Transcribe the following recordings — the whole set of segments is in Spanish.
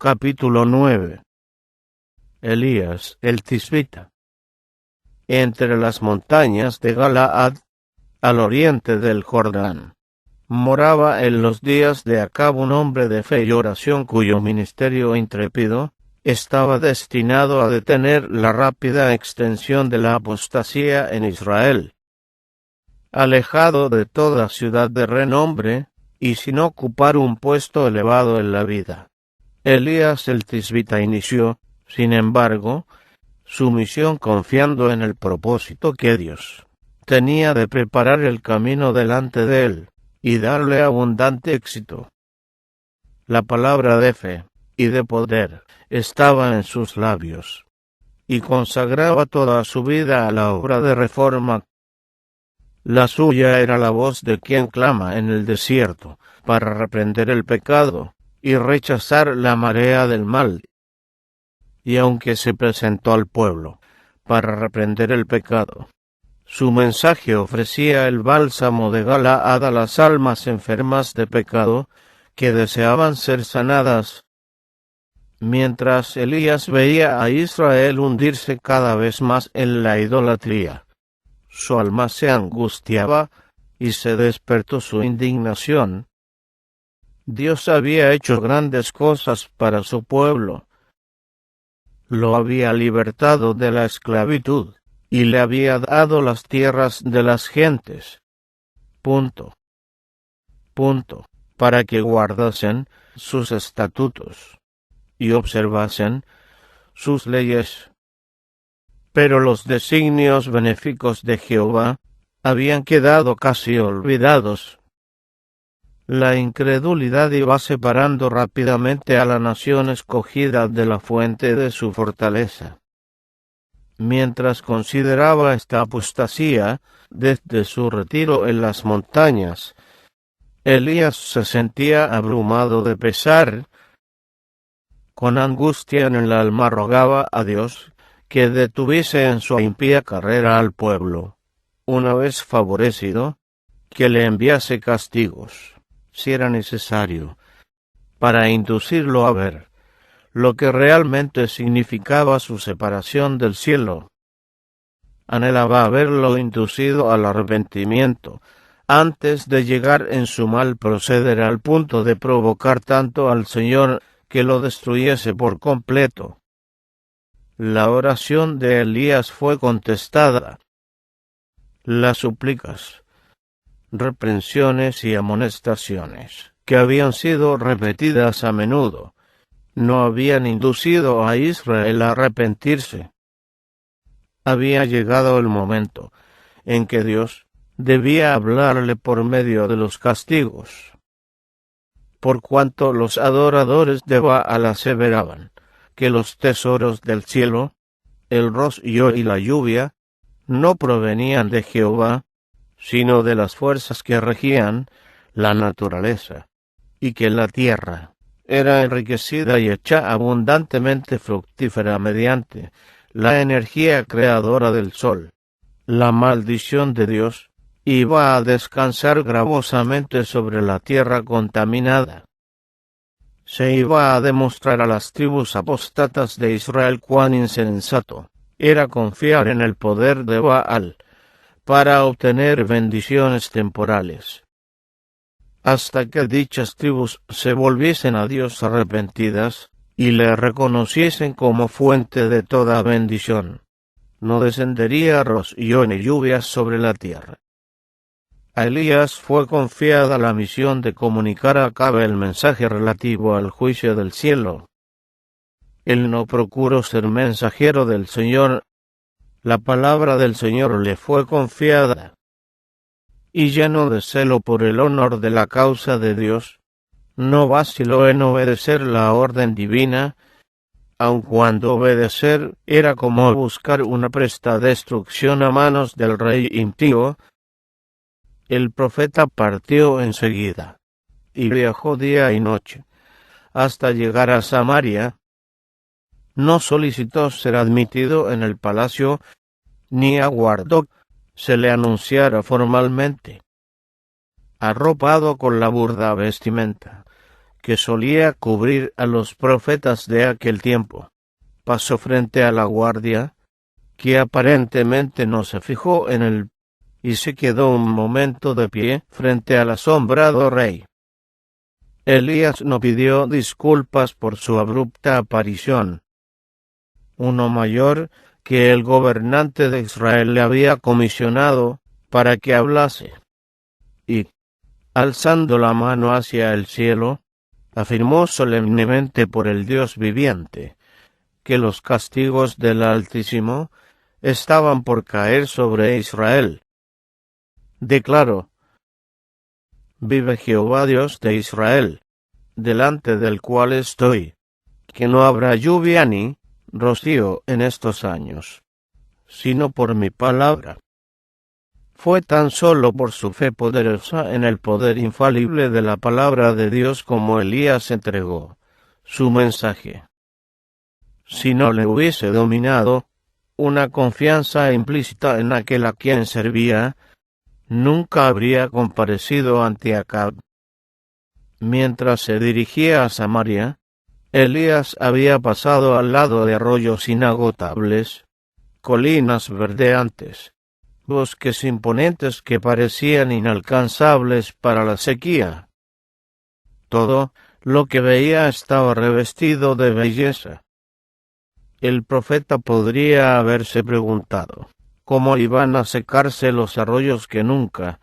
Capítulo 9. Elías el Tisbita. Entre las montañas de Galaad, al oriente del Jordán, moraba en los días de Acab un hombre de fe y oración cuyo ministerio intrépido estaba destinado a detener la rápida extensión de la apostasía en Israel. Alejado de toda ciudad de renombre, y sin ocupar un puesto elevado en la vida, Elías el Tisbita inició, sin embargo, su misión confiando en el propósito que Dios tenía de preparar el camino delante de él, y darle abundante éxito. La palabra de fe y de poder estaba en sus labios, y consagraba toda su vida a la obra de reforma. La suya era la voz de quien clama en el desierto, para reprender el pecado y rechazar la marea del mal. Y aunque se presentó al pueblo para reprender el pecado, su mensaje ofrecía el bálsamo de Galaad a las almas enfermas de pecado que deseaban ser sanadas. Mientras Elías veía a Israel hundirse cada vez más en la idolatría, su alma se angustiaba y se despertó su indignación. Dios había hecho grandes cosas para su pueblo. Lo había libertado de la esclavitud, y le había dado las tierras de las gentes. Para que guardasen sus estatutos y observasen sus leyes. Pero los designios benéficos de Jehová habían quedado casi olvidados. La incredulidad iba separando rápidamente a la nación escogida de la fuente de su fortaleza. Mientras consideraba esta apostasía, desde su retiro en las montañas, Elías se sentía abrumado de pesar. Con angustia en el alma rogaba a Dios que detuviese en su impía carrera al pueblo. Una vez favorecido, que le enviase castigos, si era necesario, para inducirlo a ver lo que realmente significaba su separación del cielo. Anhelaba haberlo inducido al arrepentimiento, antes de llegar en su mal proceder al punto de provocar tanto al Señor que lo destruyese por completo. La oración de Elías fue contestada. Las súplicas, reprensiones y amonestaciones, que habían sido repetidas a menudo, no habían inducido a Israel a arrepentirse. Había llegado el momento en que Dios debía hablarle por medio de los castigos. Por cuanto los adoradores de Baal aseveraban que los tesoros del cielo, el rocío y la lluvia, no provenían de Jehová, sino de las fuerzas que regían la naturaleza, y que la tierra era enriquecida y hecha abundantemente fructífera mediante la energía creadora del sol. La maldición de Dios iba a descansar gravosamente sobre la tierra contaminada. Se iba a demostrar a las tribus apóstatas de Israel cuán insensato era confiar en el poder de Baal para obtener bendiciones temporales. Hasta que dichas tribus se volviesen a Dios arrepentidas y le reconociesen como fuente de toda bendición, no descendería rocío ni lluvias sobre la tierra. A Elías fue confiada la misión de comunicar a Acab el mensaje relativo al juicio del cielo. Él no procuró ser mensajero del Señor. La palabra del Señor le fue confiada. Y lleno de celo por el honor de la causa de Dios, no vaciló en obedecer la orden divina, aun cuando obedecer era como buscar una presta destrucción a manos del rey impío. El profeta partió enseguida, y viajó día y noche, hasta llegar a Samaria. No solicitó ser admitido en el palacio, ni aguardó se le anunciara formalmente. Arropado con la burda vestimenta que solía cubrir a los profetas de aquel tiempo, pasó frente a la guardia, que aparentemente no se fijó en él, y se quedó un momento de pie frente al asombrado rey. Elías no pidió disculpas por su abrupta aparición. Uno mayor que el gobernante de Israel le había comisionado para que hablase. Y, alzando la mano hacia el cielo, afirmó solemnemente por el Dios viviente, que los castigos del Altísimo estaban por caer sobre Israel. Declaró: vive Jehová Dios de Israel, delante del cual estoy, que no habrá lluvia ni rocío en estos años, sino por mi palabra. Fue tan solo por su fe poderosa en el poder infalible de la palabra de Dios como Elías entregó su mensaje. Si no le hubiese dominado una confianza implícita en aquel a quien servía, nunca habría comparecido ante Acab. Mientras se dirigía a Samaria, Elías había pasado al lado de arroyos inagotables, colinas verdeantes, bosques imponentes que parecían inalcanzables para la sequía. Todo lo que veía estaba revestido de belleza. El profeta podría haberse preguntado cómo iban a secarse los arroyos que nunca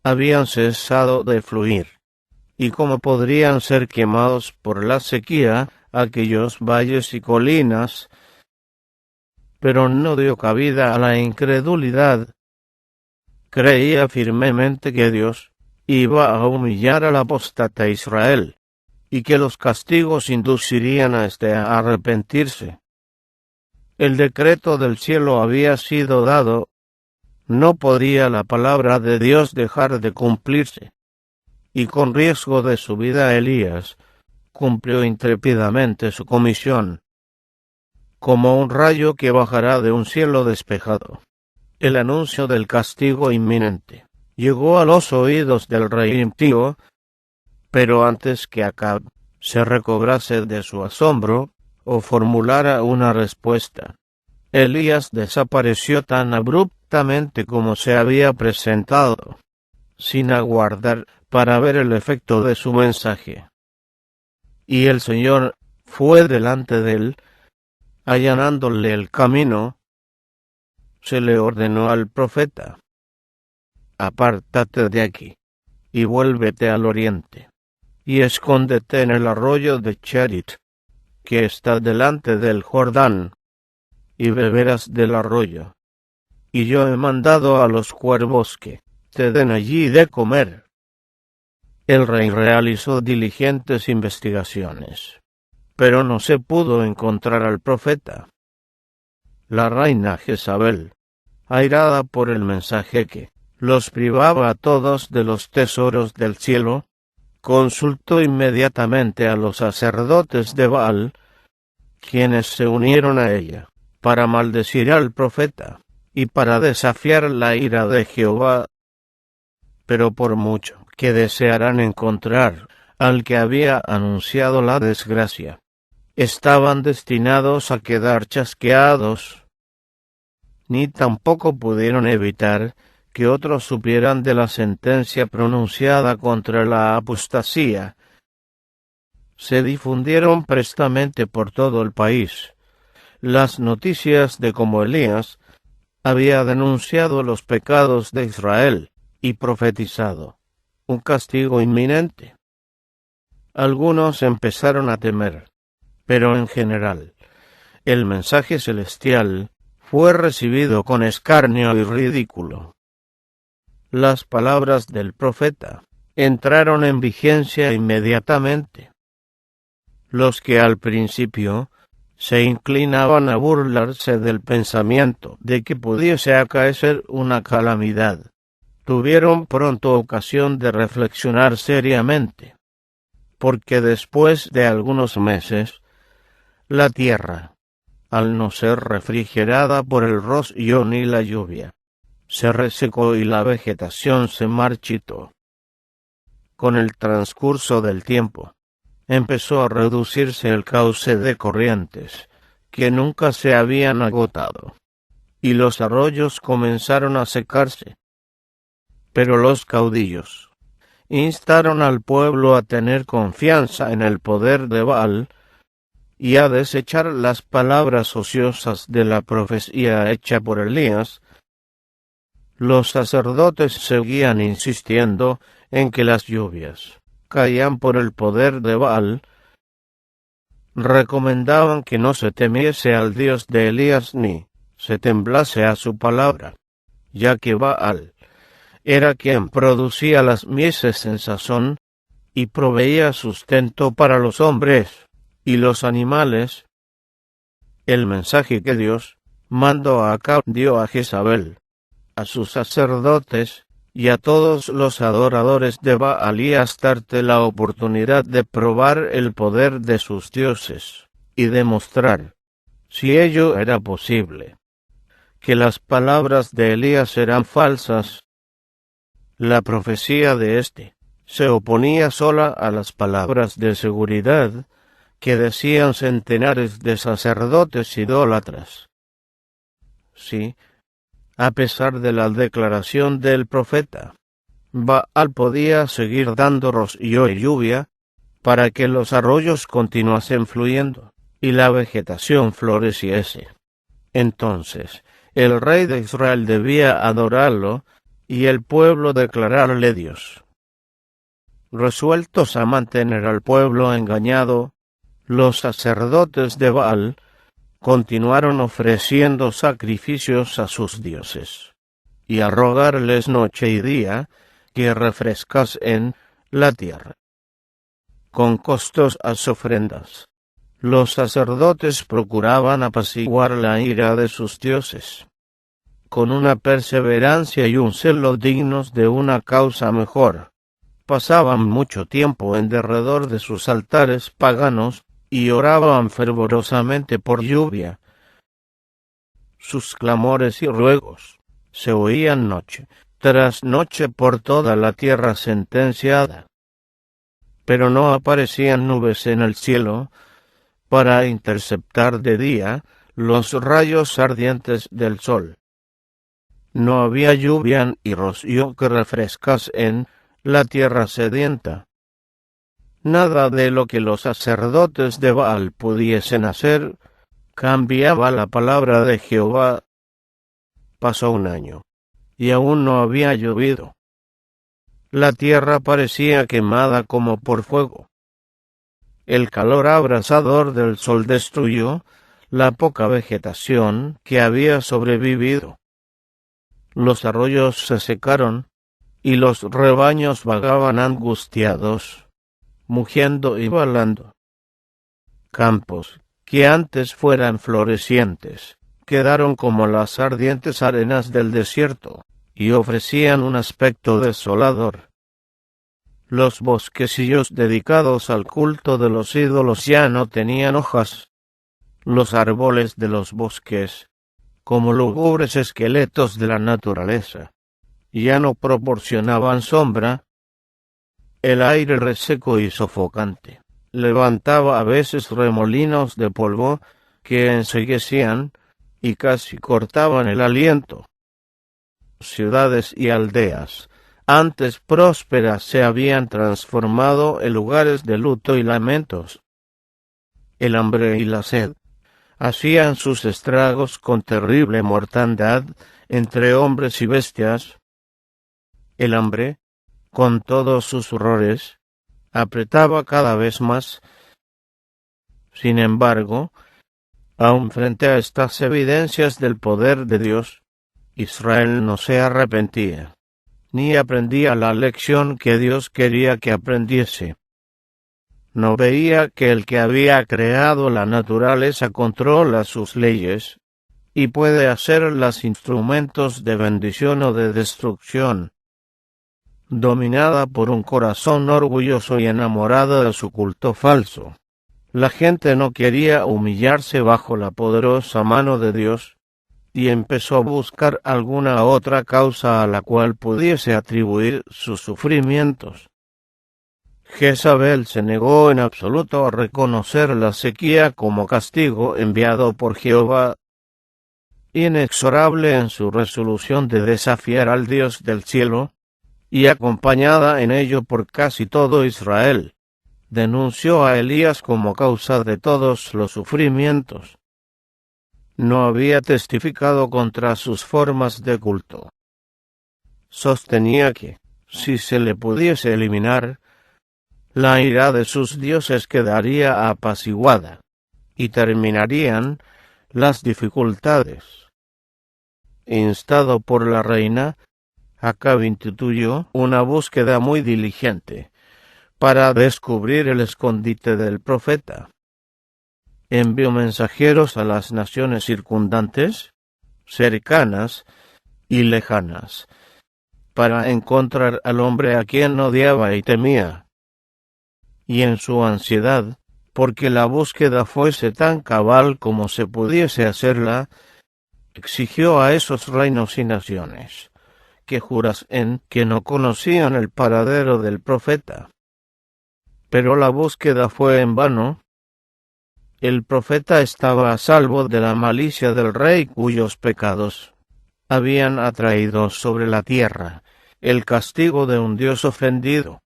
habían cesado de fluir, y cómo podrían ser quemados por la sequía aquellos valles y colinas, pero no dio cabida a la incredulidad. Creía firmemente que Dios iba a humillar al apóstata Israel, y que los castigos inducirían a éste a arrepentirse. El decreto del cielo había sido dado, no podía la palabra de Dios dejar de cumplirse, y con riesgo de su vida Elías cumplió intrépidamente su comisión. Como un rayo que bajará de un cielo despejado, el anuncio del castigo inminente llegó a los oídos del rey impío, pero antes que Acab se recobrase de su asombro o formulara una respuesta, Elías desapareció tan abruptamente como se había presentado, sin aguardar para ver el efecto de su mensaje. Y el Señor fue delante de él, allanándole el camino. Se le ordenó al profeta: apártate de aquí, y vuélvete al oriente, y escóndete en el arroyo de Cherit, que está delante del Jordán, y beberás del arroyo. Y yo he mandado a los cuervos que te den allí de comer. El rey realizó diligentes investigaciones, pero no se pudo encontrar al profeta. La reina Jezabel, airada por el mensaje que los privaba a todos de los tesoros del cielo, consultó inmediatamente a los sacerdotes de Baal, quienes se unieron a ella para maldecir al profeta y para desafiar la ira de Jehová. Pero por mucho que desearan encontrar al que había anunciado la desgracia, estaban destinados a quedar chasqueados. Ni tampoco pudieron evitar que otros supieran de la sentencia pronunciada contra la apostasía. Se difundieron prestamente por todo el país las noticias de cómo Elías había denunciado los pecados de Israel y profetizado un castigo inminente. Algunos empezaron a temer, pero en general el mensaje celestial fue recibido con escarnio y ridículo. Las palabras del profeta entraron en vigencia inmediatamente. Los que al principio se inclinaban a burlarse del pensamiento de que pudiese acaecer una calamidad, tuvieron pronto ocasión de reflexionar seriamente, porque después de algunos meses, la tierra, al no ser refrigerada por el rocío ni la lluvia, se resecó y la vegetación se marchitó. Con el transcurso del tiempo, empezó a reducirse el cauce de corrientes, que nunca se habían agotado, y los arroyos comenzaron a secarse. Pero los caudillos instaron al pueblo a tener confianza en el poder de Baal y a desechar las palabras ociosas de la profecía hecha por Elías. Los sacerdotes seguían insistiendo en que las lluvias caían por el poder de Baal. Recomendaban que no se temiese al Dios de Elías ni se temblase a su palabra, ya que Baal era quien producía las mieses en sazón y proveía sustento para los hombres y los animales. El mensaje que Dios mandó a Acab dio a Jezabel, a sus sacerdotes y a todos los adoradores de Baal y Astarte la oportunidad de probar el poder de sus dioses y demostrar, si ello era posible, que las palabras de Elías eran falsas. La profecía de éste se oponía sola a las palabras de seguridad que decían centenares de sacerdotes idólatras. Sí, a pesar de la declaración del profeta, Baal podía seguir dando rocío y lluvia para que los arroyos continuasen fluyendo y la vegetación floreciese. Entonces, el rey de Israel debía adorarlo y el pueblo declararle Dios. Resueltos a mantener al pueblo engañado, los sacerdotes de Baal continuaron ofreciendo sacrificios a sus dioses, y a rogarles noche y día que refrescasen la tierra. Con costosas ofrendas, los sacerdotes procuraban apaciguar la ira de sus dioses, con una perseverancia y un celo dignos de una causa mejor. Pasaban mucho tiempo en derredor de sus altares paganos, y oraban fervorosamente por lluvia. Sus clamores y ruegos se oían noche tras noche por toda la tierra sentenciada. Pero no aparecían nubes en el cielo para interceptar de día los rayos ardientes del sol. No había lluvia y rocío que refrescasen la tierra sedienta. Nada de lo que los sacerdotes de Baal pudiesen hacer cambiaba la palabra de Jehová. Pasó un año, y aún no había llovido. La tierra parecía quemada como por fuego. El calor abrasador del sol destruyó la poca vegetación que había sobrevivido. Los arroyos se secaron, y los rebaños vagaban angustiados, mugiendo y balando. Campos, que antes fueran florecientes, quedaron como las ardientes arenas del desierto, y ofrecían un aspecto desolador. Los bosquecillos dedicados al culto de los ídolos ya no tenían hojas. Los árboles de los bosques, como lúgubres esqueletos de la naturaleza, ya no proporcionaban sombra. El aire reseco y sofocante levantaba a veces remolinos de polvo que enseguecían y casi cortaban el aliento. Ciudades y aldeas, antes prósperas, se habían transformado en lugares de luto y lamentos. El hambre y la sed hacían sus estragos con terrible mortandad entre hombres y bestias. El hambre, con todos sus horrores, apretaba cada vez más. Sin embargo, aun frente a estas evidencias del poder de Dios, Israel no se arrepentía, ni aprendía la lección que Dios quería que aprendiese. No veía que el que había creado la naturaleza controla sus leyes, y puede hacerlas instrumentos de bendición o de destrucción. Dominada por un corazón orgulloso y enamorado de su culto falso, la gente no quería humillarse bajo la poderosa mano de Dios, y empezó a buscar alguna otra causa a la cual pudiese atribuir sus sufrimientos. Jezabel se negó en absoluto a reconocer la sequía como castigo enviado por Jehová. Inexorable en su resolución de desafiar al Dios del cielo, y acompañada en ello por casi todo Israel, denunció a Elías como causa de todos los sufrimientos. No había testificado contra sus formas de culto. Sostenía que, si se le pudiese eliminar, la ira de sus dioses quedaría apaciguada, y terminarían las dificultades. Instado por la reina, Acab instituyó una búsqueda muy diligente para descubrir el escondite del profeta. Envió mensajeros a las naciones circundantes, cercanas y lejanas, para encontrar al hombre a quien odiaba y temía. Y en su ansiedad, porque la búsqueda fuese tan cabal como se pudiese hacerla, exigió a esos reinos y naciones que jurasen que no conocían el paradero del profeta. Pero la búsqueda fue en vano. El profeta estaba a salvo de la malicia del rey cuyos pecados habían atraído sobre la tierra el castigo de un Dios ofendido.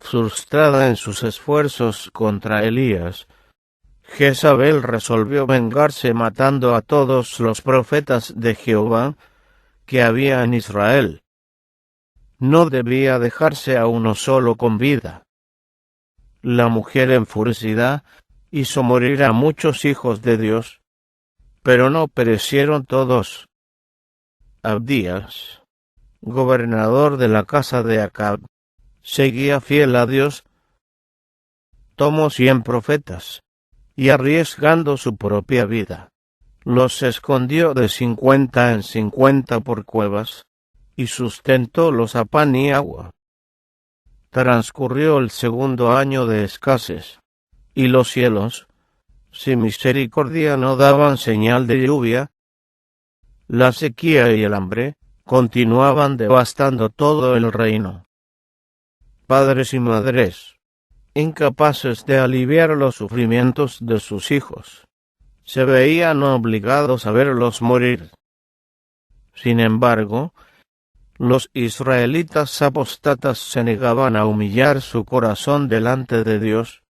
Frustrada en sus esfuerzos contra Elías, Jezabel resolvió vengarse matando a todos los profetas de Jehová que había en Israel. No debía dejarse a uno solo con vida. La mujer enfurecida hizo morir a muchos hijos de Dios, pero no perecieron todos. Abdías, gobernador de la casa de Acab, seguía fiel a Dios. Tomó 100 profetas, y arriesgando su propia vida, los escondió de 50 en 50 por cuevas, y sustentó a pan y agua. Transcurrió el segundo año de escasez, y los cielos, sin misericordia, no daban señal de lluvia. La sequía y el hambre continuaban devastando todo el reino. Padres y madres, incapaces de aliviar los sufrimientos de sus hijos, se veían obligados a verlos morir. Sin embargo, los israelitas apóstatas se negaban a humillar su corazón delante de Dios,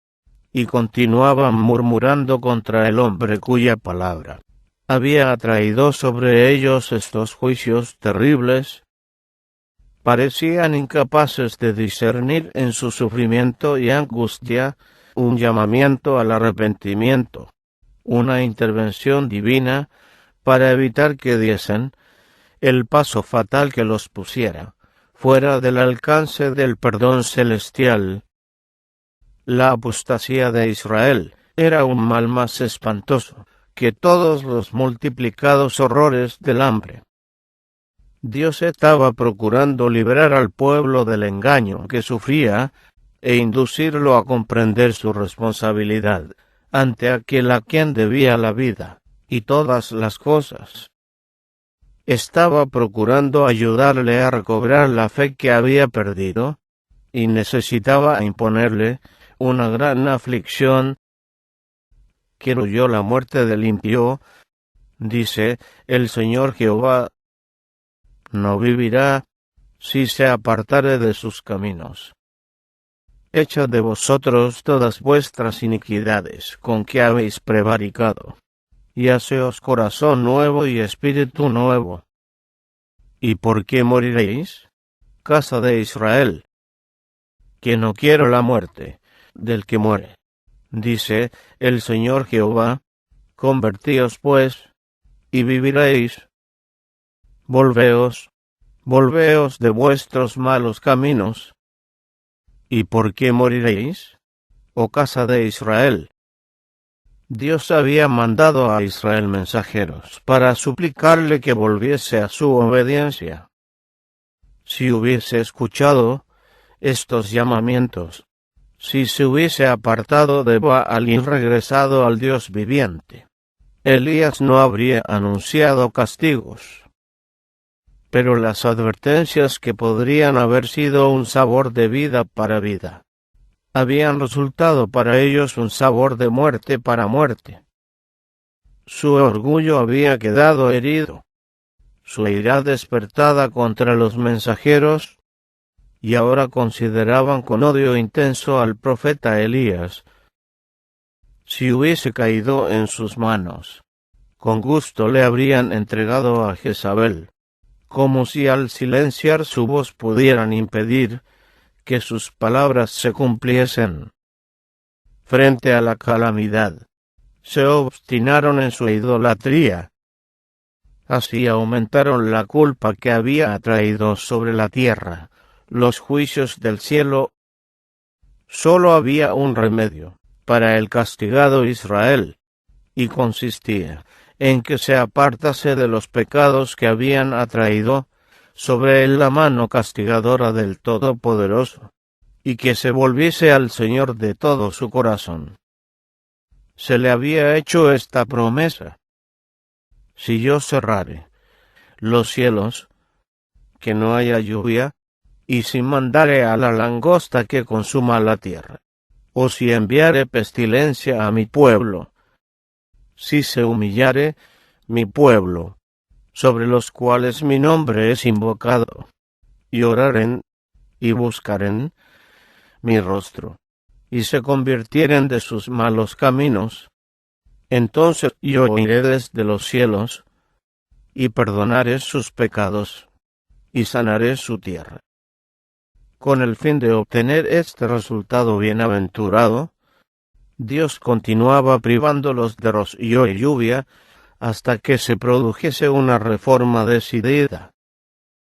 y continuaban murmurando contra el hombre cuya palabra había atraído sobre ellos estos juicios terribles. Parecían incapaces de discernir en su sufrimiento y angustia un llamamiento al arrepentimiento, una intervención divina para evitar que diesen el paso fatal que los pusiera fuera del alcance del perdón celestial. La apostasía de Israel era un mal más espantoso que todos los multiplicados horrores del hambre. Dios estaba procurando liberar al pueblo del engaño que sufría e inducirlo a comprender su responsabilidad ante aquel a quien debía la vida y todas las cosas. Estaba procurando ayudarle a recobrar la fe que había perdido, y necesitaba imponerle una gran aflicción. Quiero yo la muerte del impío, dice el Señor Jehová. No vivirá si se apartare de sus caminos. Echad de vosotros todas vuestras iniquidades con que habéis prevaricado, y haceos corazón nuevo y espíritu nuevo. ¿Y por qué moriréis, casa de Israel? Que no quiero la muerte del que muere, dice el Señor Jehová. Convertíos pues, y viviréis. Volveos, volveos de vuestros malos caminos. ¿Y por qué moriréis, oh casa de Israel? Dios había mandado a Israel mensajeros para suplicarle que volviese a su obediencia. Si hubiese escuchado estos llamamientos, si se hubiese apartado de Baal y regresado al Dios viviente, Elías no habría anunciado castigos. Pero las advertencias que podrían haber sido un sabor de vida para vida, habían resultado para ellos un sabor de muerte para muerte. Su orgullo había quedado herido, su ira despertada contra los mensajeros, y ahora consideraban con odio intenso al profeta Elías. Si hubiese caído en sus manos, con gusto le habrían entregado a Jezabel, como si al silenciar su voz pudieran impedir que sus palabras se cumpliesen. Frente a la calamidad, se obstinaron en su idolatría. Así aumentaron la culpa que había atraído sobre la tierra los juicios del cielo. Sólo había un remedio para el castigado Israel, y consistía en que se apartase de los pecados que habían atraído sobre él la mano castigadora del Todopoderoso, y que se volviese al Señor de todo su corazón. Se le había hecho esta promesa: si yo cerrare los cielos, que no haya lluvia, y si mandare a la langosta que consuma la tierra, o si enviare pestilencia a mi pueblo, si se humillare mi pueblo, sobre los cuales mi nombre es invocado, y oraren, y buscaren mi rostro, y se convirtieren de sus malos caminos, entonces yo oiré desde los cielos, y perdonaré sus pecados, y sanaré su tierra. Con el fin de obtener este resultado bienaventurado, Dios continuaba privándolos de rocío y lluvia hasta que se produjese una reforma decidida.